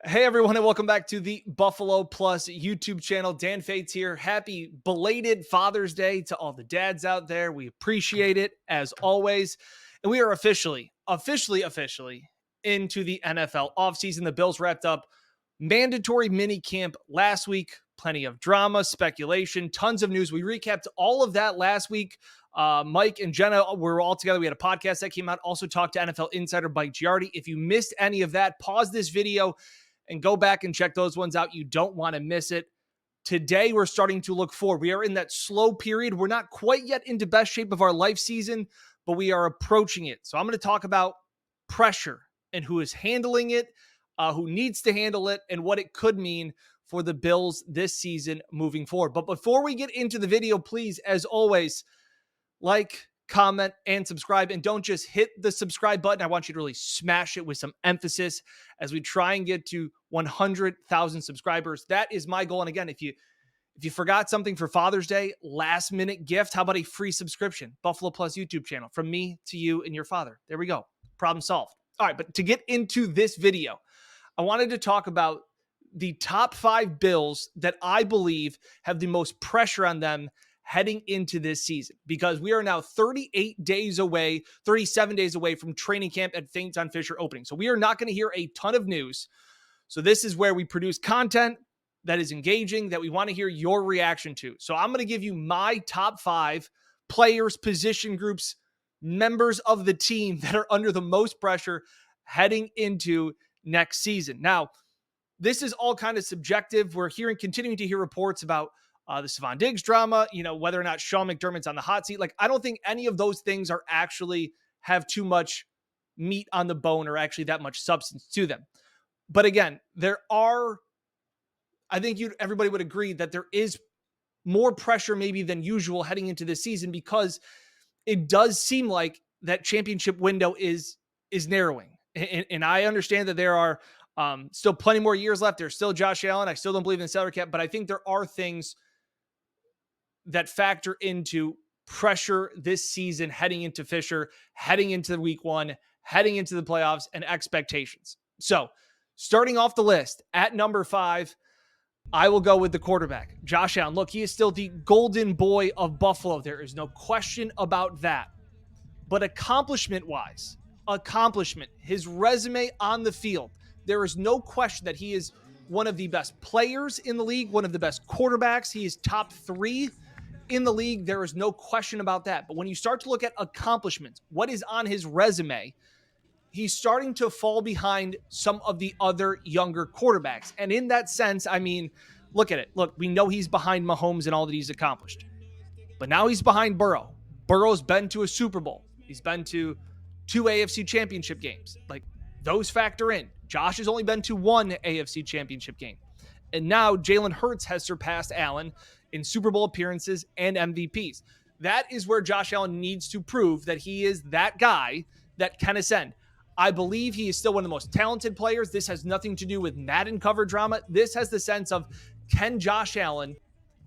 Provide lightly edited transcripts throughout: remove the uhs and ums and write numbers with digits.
Hey everyone, and welcome back to the Buffalo Plus YouTube channel. Dan Fates here. Happy belated Father's Day to all the dads out there. We appreciate it as always. And we are officially into the NFL offseason. The Bills wrapped up mandatory mini camp last week. Plenty of drama, speculation, tons of news. We recapped all of that last week. Mike and Jenna were all together. We had a podcast that came out. Also talked to NFL insider Mike Giardi. If you missed any of that, pause this video and go back and check those ones out. You don't want to miss it. Today, we're starting to look forward. We are in that slow period. We're not quite yet into best shape of our life season, but we are approaching it. So I'm going to talk about pressure and who is handling it, who needs to handle it, and what it could mean for the Bills this season moving forward. But before we get into the video, please, as always, like, comment, and subscribe. And don't just hit the subscribe button. I want you to really smash it with some emphasis as we try and get to 100,000 subscribers. That is my goal. And again, if you forgot something for Father's Day, last minute gift, how about a free subscription? Buffalo Plus YouTube channel from me to you and your father. There we go. Problem solved. All right, but to get into this video, I wanted to talk about the top 5 Bills that I believe have the most pressure on them heading into this season, because we are now 37 days away from training camp at Faints on Fisher opening. So we are not going to hear a ton of news. So this is where we produce content that is engaging, that we want to hear your reaction to. So I'm going to give you my top 5 players, position groups, members of the team that are under the most pressure heading into next season. Now, this is all kind of subjective. We're continuing to hear reports about the Stephon Diggs drama, whether or not Sean McDermott's on the hot seat. Like, I don't think any of those things are actually have too much meat on the bone or actually that much substance to them. But again, I think everybody would agree that there is more pressure maybe than usual heading into this season, because it does seem like that championship window is narrowing. And I understand that there are still plenty more years left. There's still Josh Allen. I still don't believe in the salary cap, but I think there are things that factor into pressure this season, heading into Fisher, heading into week 1, heading into the playoffs, and expectations. So starting off the list at number 5, I will go with the quarterback, Josh Allen. Look, he is still the golden boy of Buffalo. There is no question about that. But accomplishment-wise, his resume on the field, there is no question that he is one of the best players in the league, one of the best quarterbacks. He is top 3 in the league. There is no question about that. But when you start to look at accomplishments, what is on his resume, he's starting to fall behind some of the other younger quarterbacks. And in that sense, I mean, look at it. Look, we know he's behind Mahomes and all that he's accomplished. But now he's behind Burrow. Burrow's been to a Super Bowl. He's been to 2 AFC championship games. Like, those factor in. Josh has only been to 1 AFC championship game. And now Jalen Hurts has surpassed Allen in Super Bowl appearances and MVPs. That is where Josh Allen needs to prove that he is that guy that can ascend. I believe he is still one of the most talented players. This has nothing to do with Madden cover drama. This has the sense of, can Josh Allen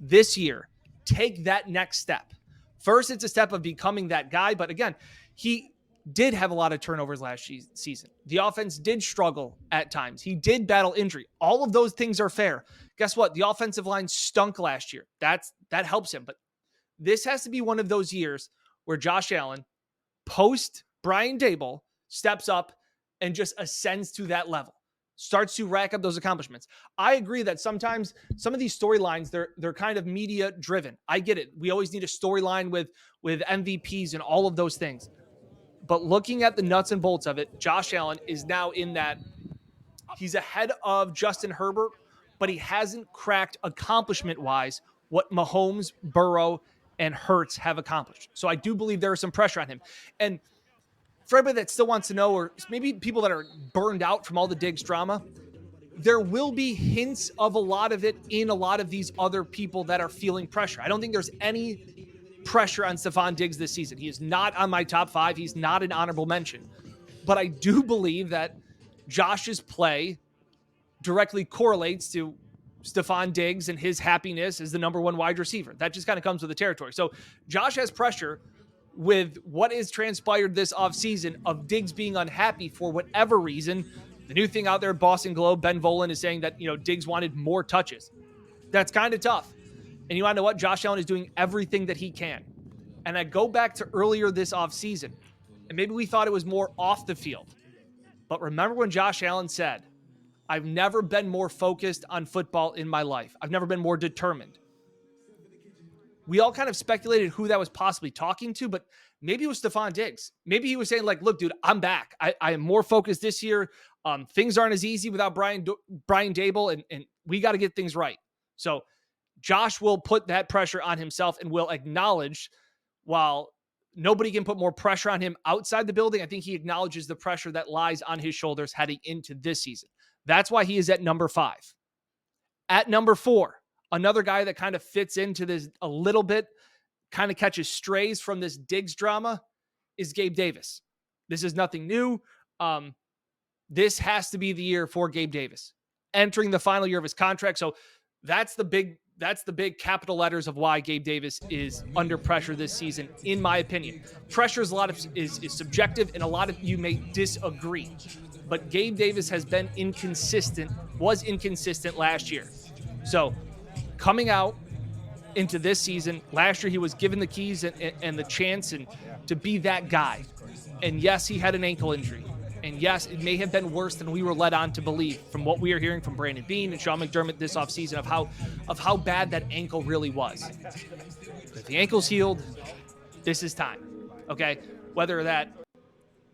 this year take that next step? First, it's a step of becoming that guy. But again, he did have a lot of turnovers last season. The offense did struggle at times. He did battle injury. All of those things are fair. Guess what? The offensive line stunk last year. That helps him. But this has to be one of those years where Josh Allen, post Brian Daboll, steps up and just ascends to that level, starts to rack up those accomplishments. I agree that sometimes some of these storylines, they're kind of media driven. I get it. We always need a storyline with MVPs and all of those things. But looking at the nuts and bolts of it, Josh Allen is now in that he's ahead of Justin Herbert, but he hasn't cracked accomplishment-wise what Mahomes, Burrow, and Hurts have accomplished. So I do believe there is some pressure on him. And for everybody that still wants to know, or maybe people that are burned out from all the Diggs drama, there will be hints of a lot of it in a lot of these other people that are feeling pressure. I don't think there's any pressure on Stephon Diggs this season. He is not on my top 5. He's not an honorable mention. But I do believe that Josh's play directly correlates to Stephon Diggs and his happiness as the number 1 wide receiver. That just kind of comes with the territory. So Josh has pressure with what is transpired this offseason of Diggs being unhappy for whatever reason The new thing out there, Boston Globe, Ben Volen is saying that, Diggs wanted more touches. That's kind of tough. And you want to know what? Josh Allen is doing everything that he can. And I go back to earlier this offseason, and maybe we thought it was more off the field. But remember when Josh Allen said, I've never been more focused on football in my life. I've never been more determined. We all kind of speculated who that was possibly talking to, but maybe it was Stefon Diggs. Maybe he was saying, like, look, dude, I'm back. I am more focused this year. Things aren't as easy without Brian Daboll, and we got to get things right. So Josh will put that pressure on himself and will acknowledge, while nobody can put more pressure on him outside the building, I think he acknowledges the pressure that lies on his shoulders heading into this season. That's why he is at number 5. At number 4, another guy that kind of fits into this a little bit, kind of catches strays from this Diggs drama, is Gabe Davis. This is nothing new. This has to be the year for Gabe Davis, entering the final year of his contract. So that's the big capital letters of why Gabe Davis is under pressure this season, in my opinion. Pressure is is subjective, and a lot of you may disagree. But Gabe Davis has been was inconsistent last year. So coming out into this season, last year he was given the keys and the chance to be that guy. And yes, he had an ankle injury. And yes, it may have been worse than we were led on to believe from what we are hearing from Brandon Beane and Sean McDermott this offseason of how bad that ankle really was. If the ankle's healed, this is time. Okay? Whether that,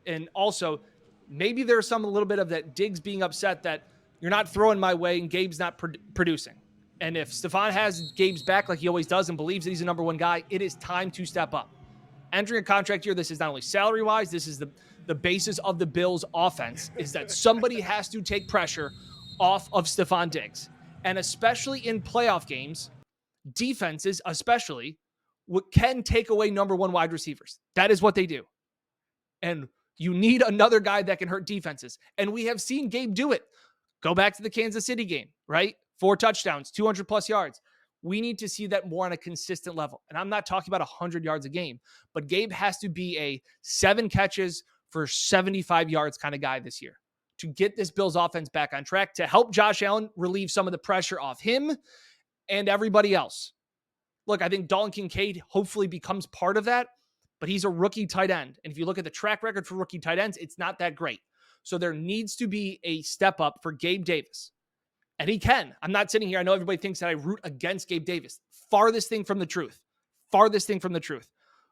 and also maybe there's a little bit of that Diggs being upset that you're not throwing my way and Gabe's not producing. And if Stefon has Gabe's back like he always does and believes that he's the number 1 guy, it is time to step up. Entering a contract year, this is not only salary-wise, this is the basis of the Bills' offense, is that somebody has to take pressure off of Stefon Diggs. And especially in playoff games, defenses especially can take away number 1 wide receivers. That is what they do. And you need another guy that can hurt defenses. And we have seen Gabe do it. Go back to the Kansas City game, right? 4 touchdowns, 200 plus yards. We need to see that more on a consistent level. And I'm not talking about 100 yards a game, but Gabe has to be a 7 catches for 75 yards kind of guy this year to get this Bills offense back on track, to help Josh Allen relieve some of the pressure off him and everybody else. Look, I think Dalton Kincaid hopefully becomes part of that, but he's a rookie tight end. And if you look at the track record for rookie tight ends, it's not that great. So there needs to be a step up for Gabe Davis. And he can. I'm not sitting here. I know everybody thinks that I root against Gabe Davis. Farthest thing from the truth. Farthest thing from the truth.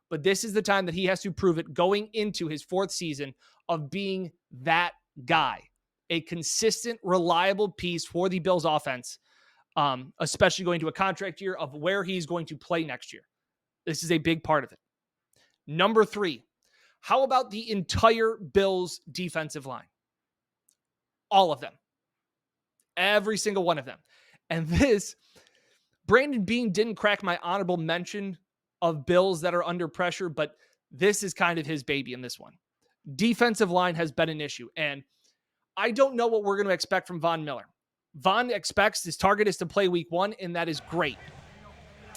But this is the time that he has to prove it going into his 4th season of being that guy. A consistent, reliable piece for the Bills offense, especially going to a contract year of where he's going to play next year. This is a big part of it. Number 3, how about the entire Bills defensive line? All of them. Every single one of them. And this, Brandon Beane didn't crack my honorable mention of Bills that are under pressure, but this is kind of his baby in this one. Defensive line has been an issue, and I don't know what we're going to expect from Von Miller. Von expects his target is to play week 1, and that is great.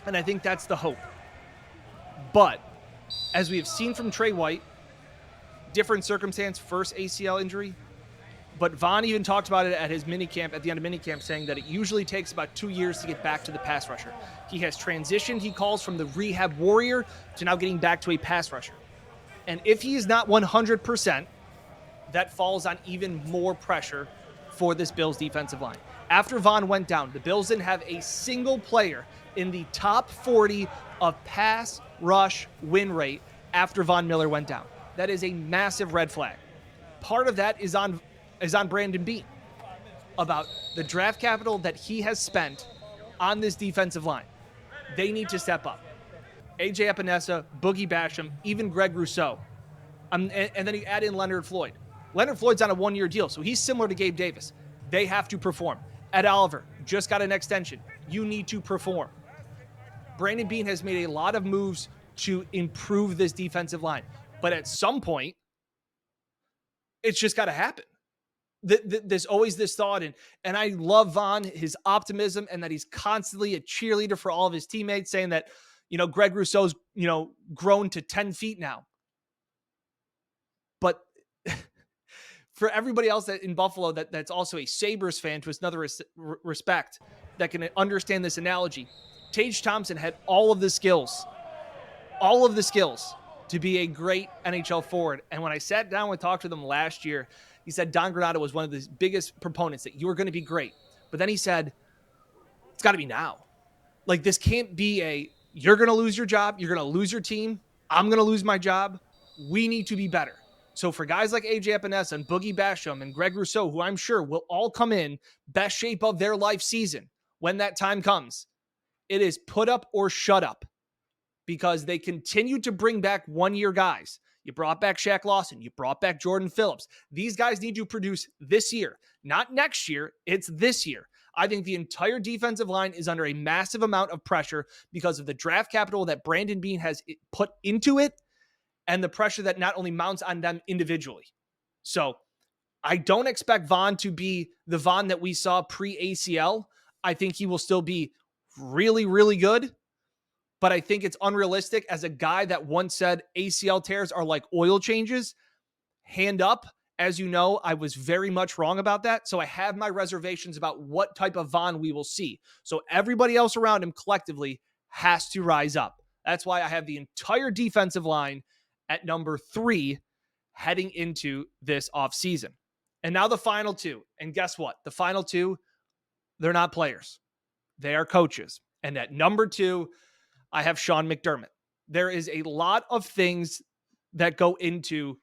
And I think that's the hope. But as we have seen from Trey White, different circumstance, first ACL injury, but Von even talked about it at his minicamp, at the end of minicamp, saying that it usually takes about 2 years to get back to the pass rusher. He has transitioned, he calls, from the rehab warrior to now getting back to a pass rusher. And if he is not 100%, that falls on even more pressure for this Bills defensive line. After Von went down, the Bills didn't have a single player in the top 40 of pass rush win rate after Von Miller went down. That is a massive red flag. Part of that is on Brandon Beane about the draft capital that he has spent on this defensive line. They need to step up. AJ Epinesa, Boogie Basham, even Greg Rousseau. And then you add in Leonard Floyd. Leonard Floyd's on a 1-year deal, so he's similar to Gabe Davis. They have to perform. Ed Oliver just got an extension. You need to perform. Brandon Beane has made a lot of moves to improve this defensive line. But at some point, it's just got to happen. There's always this thought, and I love Von, his optimism, and that he's constantly a cheerleader for all of his teammates, saying that, Greg Rousseau's, grown to 10 feet now. But for everybody else that in Buffalo that's also a Sabres fan to another respect that can understand this analogy, Tage Thompson had all of the skills to be a great NHL forward. And when I sat down and talked to them last year, he said Don Granato was one of the biggest proponents that you were going to be great. But then he said, it's got to be now. Like, this can't be you're going to lose your job. You're going to lose your team. I'm going to lose my job. We need to be better. So for guys like AJ Epinesa and Boogie Basham and Greg Rousseau, who I'm sure will all come in best shape of their life season when that time comes, it is put up or shut up, because they continue to bring back one-year guys. You brought back Shaq Lawson. You brought back Jordan Phillips. These guys need to produce this year, not next year. It's this year. I think the entire defensive line is under a massive amount of pressure because of the draft capital that Brandon Beane has put into it and the pressure that not only mounts on them individually. So I don't expect Vaughn to be the Vaughn that we saw pre-ACL. I think he will still be really, really good. But I think it's unrealistic as a guy that once said ACL tears are like oil changes. Hand up. As you know, I was very much wrong about that. So I have my reservations about what type of Vaughn we will see. So everybody else around him collectively has to rise up. That's why I have the entire defensive line at number 3 heading into this offseason. And now the final two. And guess what? The final two, they're not players. They are coaches. And at number 2, I have Sean McDermott. There is a lot of things that go into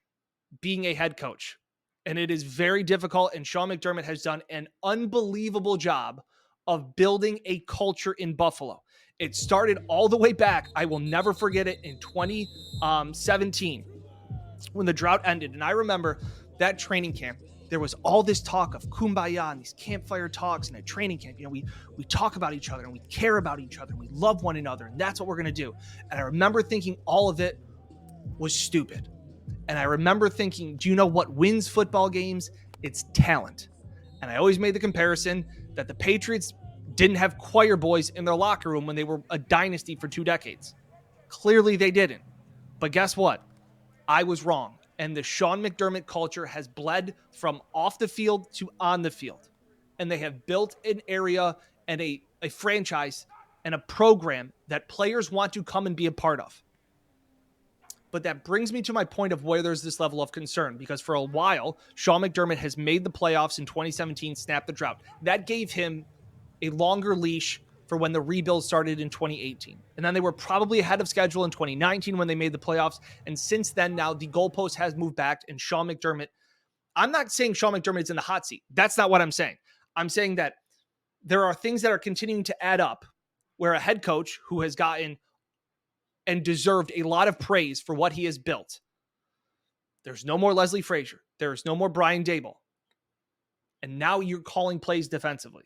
being a head coach, and it is very difficult. And Sean McDermott has done an unbelievable job of building a culture in Buffalo. It started all the way back. I will never forget it in 2017 when the drought ended. And I remember that training camp. There was all this talk of kumbaya and these campfire talks and at training camp. You know, we talk about each other and we care about each other and we love one another, and that's what we're going to do. And I remember thinking all of it was stupid. And I remember thinking, do you know what wins football games? It's talent. And I always made the comparison that the Patriots didn't have choir boys in their locker room when they were a dynasty for 2 decades. Clearly they didn't. But guess what? I was wrong. And the Sean McDermott culture has bled from off the field to on the field. And they have built an area and a franchise and a program that players want to come and be a part of. But that brings me to my point of where there's this level of concern, because for a while, Sean McDermott has made the playoffs in 2017, snapped the drought. That gave him a longer leash for when the rebuild started in 2018. And then they were probably ahead of schedule in 2019 when they made the playoffs. And since then, now the goalpost has moved back, and Sean McDermott, I'm not saying Sean McDermott is in the hot seat. That's not what I'm saying. I'm saying that there are things that are continuing to add up where a head coach who has gotten and deserved a lot of praise for what he has built. There's no more Leslie Frazier. There's no more Brian Daboll. And now you're calling plays defensively.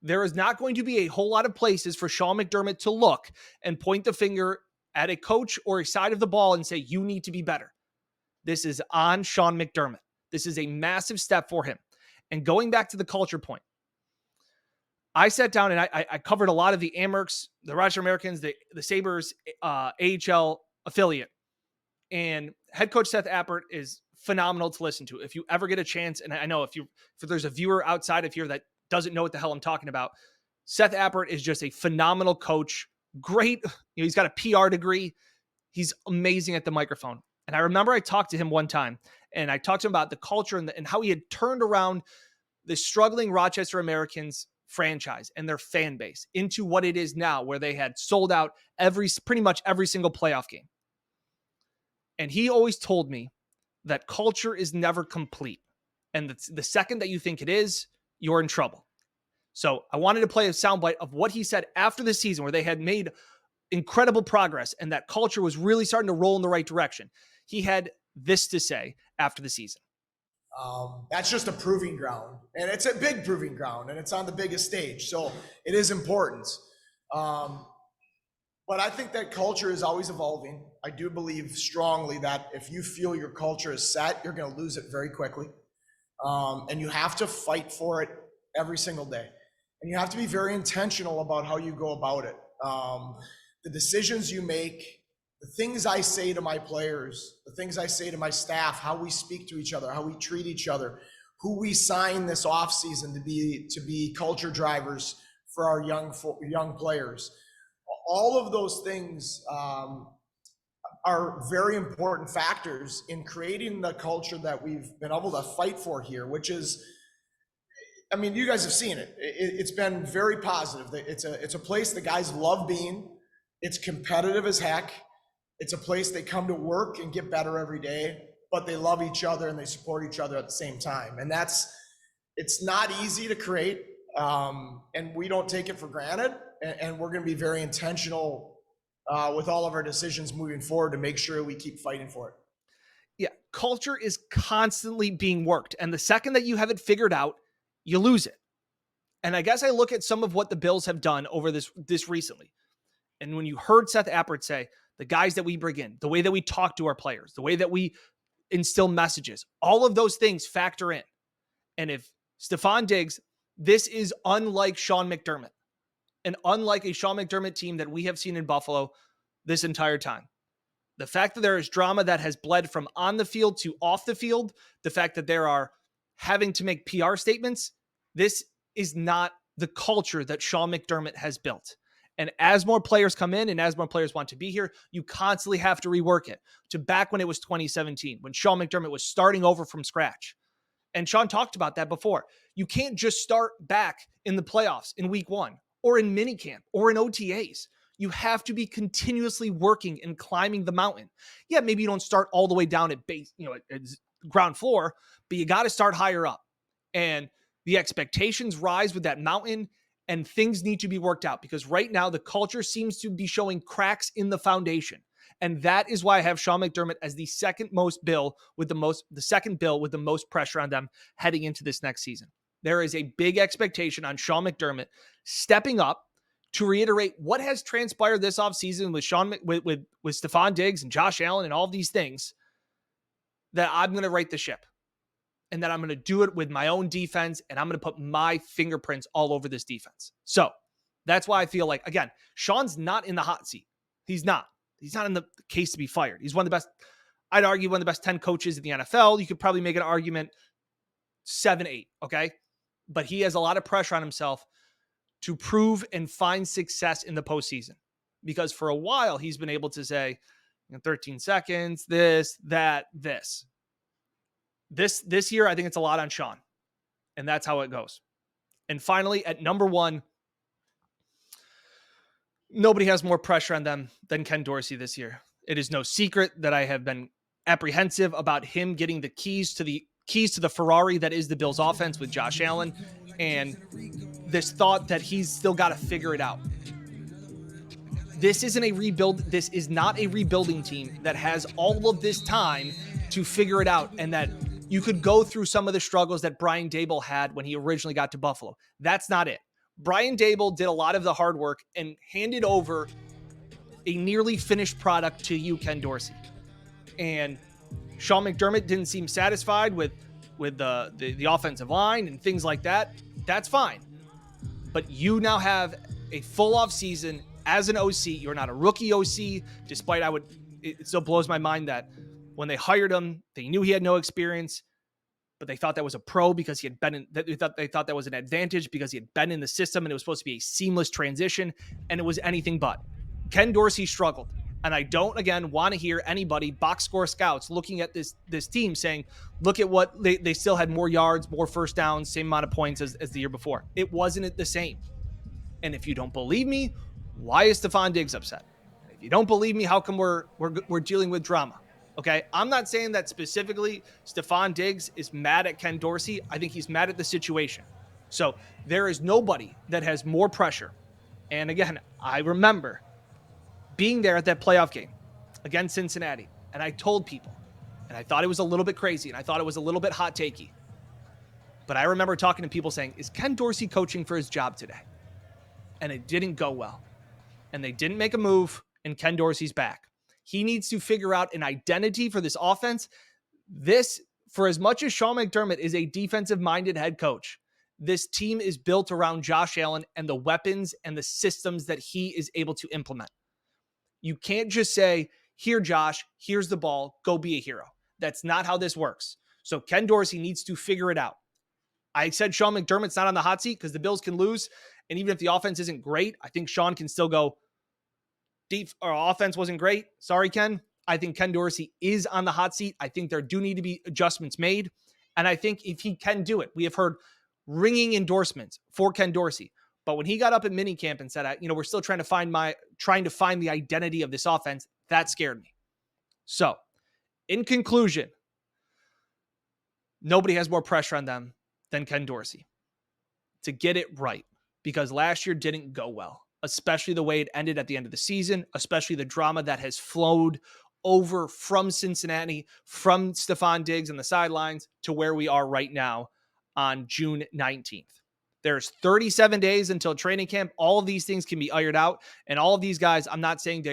There is not going to be a whole lot of places for Sean McDermott to look and point the finger at a coach or a side of the ball and say, you need to be better. This is on Sean McDermott. This is a massive step for him. And going back to the culture point, I sat down and I covered a lot of the Amherst, the Rochester Americans, the Sabres AHL affiliate. And head coach Seth Appert is phenomenal to listen to. If you ever get a chance, and I know if there's a viewer outside of here that doesn't know what the hell I'm talking about, Seth Appert is just a phenomenal coach. Great. He's got a PR degree. He's amazing at the microphone. And I remember I talked to him one time, and I talked to him about the culture and how he had turned around the struggling Rochester Americans franchise and their fan base into what it is now, where they had sold out pretty much every single playoff game. And he always told me that culture is never complete. And the second that you think it is, you're in trouble. So I wanted to play a soundbite of what he said after the season, where they had made incredible progress and that culture was really starting to roll in the right direction. He had this to say after the season. That's just a proving ground, and it's a big proving ground, and it's on the biggest stage. So it is important. But I think that culture is always evolving. I do believe strongly that if you feel your culture is set, you're going to lose it very quickly. And you have to fight for it every single day. And you have to be very intentional about how you go about it. The decisions you make, the things I say to my players, the things I say to my staff, how we speak to each other, how we treat each other, who we sign this offseason to be culture drivers for our young players. All of those things are very important factors in creating the culture that we've been able to fight for here, which is, I mean, you guys have seen it. It's been very positive. It's a place the guys love being. It's competitive as heck. It's a place they come to work and get better every day, but they love each other and they support each other at the same time. And it's not easy to create, and we don't take it for granted. And we're going to be very intentional with all of our decisions moving forward to make sure we keep fighting for it. Yeah, culture is constantly being worked. And the second that you have it figured out, you lose it. And I guess I look at some of what the Bills have done over this recently. And when you heard Seth Appert say, the guys that we bring in, the way that we talk to our players, the way that we instill messages, all of those things factor in. And if Stefon Diggs, this is unlike Sean McDermott, and unlike a Sean McDermott team that we have seen in Buffalo this entire time. The fact that there is drama that has bled from on the field to off the field, the fact that there are having to make PR statements, this is not the culture that Sean McDermott has built. And as more players come in and as more players want to be here, you constantly have to rework it to back when it was 2017, when Sean McDermott was starting over from scratch. And Sean talked about that before. You can't just start back in the playoffs in week 1 or in minicamp or in OTAs. You have to be continuously working and climbing the mountain. Yeah, maybe you don't start all the way down at base, at ground floor, but you got to start higher up. And the expectations rise with that mountain, and things need to be worked out because right now the culture seems to be showing cracks in the foundation. And that is why I have Sean McDermott as the second bill with the most pressure on them heading into this next season. There is a big expectation on Sean McDermott stepping up to reiterate what has transpired this offseason with Stefon Diggs and Josh Allen and all of these things, that I'm going to right the ship and that I'm going to do it with my own defense, and I'm going to put my fingerprints all over this defense. So that's why I feel like, again, Sean's not in the hot seat. He's not in the case to be fired. He's one of the best, I'd argue, one of the best 10 coaches in the NFL. You could probably make an argument 7, 8, okay? But he has a lot of pressure on himself to prove and find success in the postseason. Because for a while, he's been able to say, 13 seconds, this, that, this. This year, I think it's a lot on Sean. And that's how it goes. And finally, at number 1, nobody has more pressure on them than Ken Dorsey this year. It is no secret that I have been apprehensive about him getting the keys to the Ferrari that is the Bills offense with Josh Allen, and this thought that he's still got to figure it out. This isn't a rebuild. This is not a rebuilding team that has all of this time to figure it out, and that you could go through some of the struggles that Brian Daboll had when he originally got to Buffalo. That's not it. Brian Daboll did a lot of the hard work and handed over a nearly finished product to you, Ken Dorsey. And Sean McDermott didn't seem satisfied with the offensive line and things like that. That's fine. But you now have a full off season as an OC. You're not a rookie OC, despite it still blows my mind that when they hired him, they knew he had no experience, but they thought that was a pro because he had been in, they thought that was an advantage because he had been in the system, and it was supposed to be a seamless transition, and it was anything but. Ken Dorsey struggled. And I don't, again, want to hear anybody, box score scouts, looking at this team saying, look at what they still had more yards, more first downs, same amount of points as the year before. It wasn't the same. And if you don't believe me, why is Stefon Diggs upset? If you don't believe me, how come we're dealing with drama? Okay, I'm not saying that specifically Stefon Diggs is mad at Ken Dorsey. I think he's mad at the situation. So there is nobody that has more pressure. And again, I remember being there at that playoff game against Cincinnati, and I told people, and I thought it was a little bit crazy, and I thought it was a little bit hot takey. But I remember talking to people saying, is Ken Dorsey coaching for his job today? And it didn't go well. And they didn't make a move, and Ken Dorsey's back. He needs to figure out an identity for this offense. This, for as much as Sean McDermott is a defensive-minded head coach, this team is built around Josh Allen and the weapons and the systems that he is able to implement. You can't just say, here, Josh, here's the ball, go be a hero. That's not how this works. So Ken Dorsey needs to figure it out. I said Sean McDermott's not on the hot seat because the Bills can lose. And even if the offense isn't great, I think Sean can still go deep. Our offense wasn't great. Sorry, Ken. I think Ken Dorsey is on the hot seat. I think there do need to be adjustments made. And I think if he can do it, we have heard ringing endorsements for Ken Dorsey. But when he got up at minicamp and said, we're still trying to find the identity of this offense, that scared me. So, in conclusion, nobody has more pressure on them than Ken Dorsey to get it right, because last year didn't go well, especially the way it ended at the end of the season, especially the drama that has flowed over from Cincinnati, from Stephon Diggs and the sidelines to where we are right now on June 19th. There's 37 days until training camp. All of these things can be ironed out. And all of these guys, I'm not saying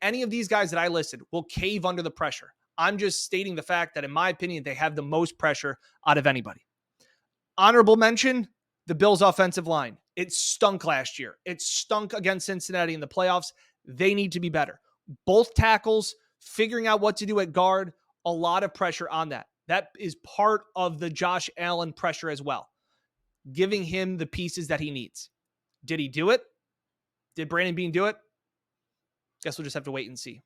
any of these guys that I listed will cave under the pressure. I'm just stating the fact that, in my opinion, they have the most pressure out of anybody. Honorable mention, the Bills' offensive line. It stunk last year. It stunk against Cincinnati in the playoffs. They need to be better. Both tackles, figuring out what to do at guard, a lot of pressure on that. That is part of the Josh Allen pressure as well. Giving him the pieces that he needs. Did he do it? Did Brandon Beane do it? Guess we'll just have to wait and see.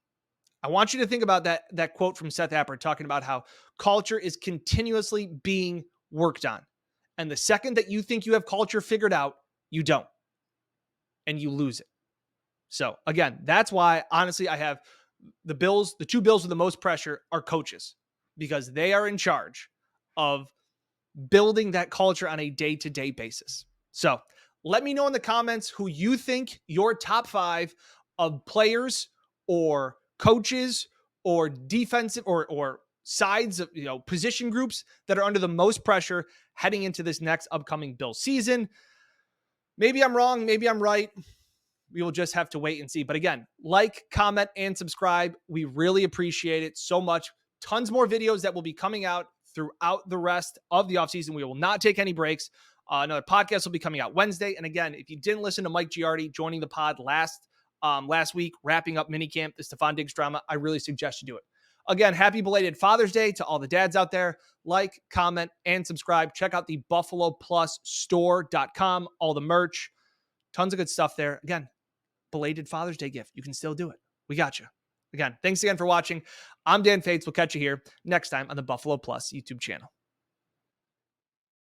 I want you to think about that quote from Seth Appert talking about how culture is continuously being worked on. And the second that you think you have culture figured out, you don't. And you lose it. So again, that's why, honestly, I have the Bills, the two Bills with the most pressure are coaches, because they are in charge of building that culture on a day-to-day basis. So let me know in the comments who you think your top 5 of players or coaches or defensive or sides of, position groups that are under the most pressure heading into this next upcoming Bills season. Maybe I'm wrong. Maybe I'm right. We will just have to wait and see. But again, like, comment, and subscribe. We really appreciate it so much. Tons more videos that will be coming out throughout the rest of the offseason. We will not take any breaks. Another podcast will be coming out Wednesday. And again, if you didn't listen to Mike Giardi joining the pod last week, wrapping up minicamp, the Stephon Diggs drama, I really suggest you do it. Again, happy belated Father's Day to all the dads out there. Like, comment, and subscribe. Check out the BuffaloPlusStore.com. All the merch. Tons of good stuff there. Again, belated Father's Day gift. You can still do it. We got you. Again, thanks again for watching. I'm Dan Fates. We'll catch you here next time on the Buffalo Plus YouTube channel.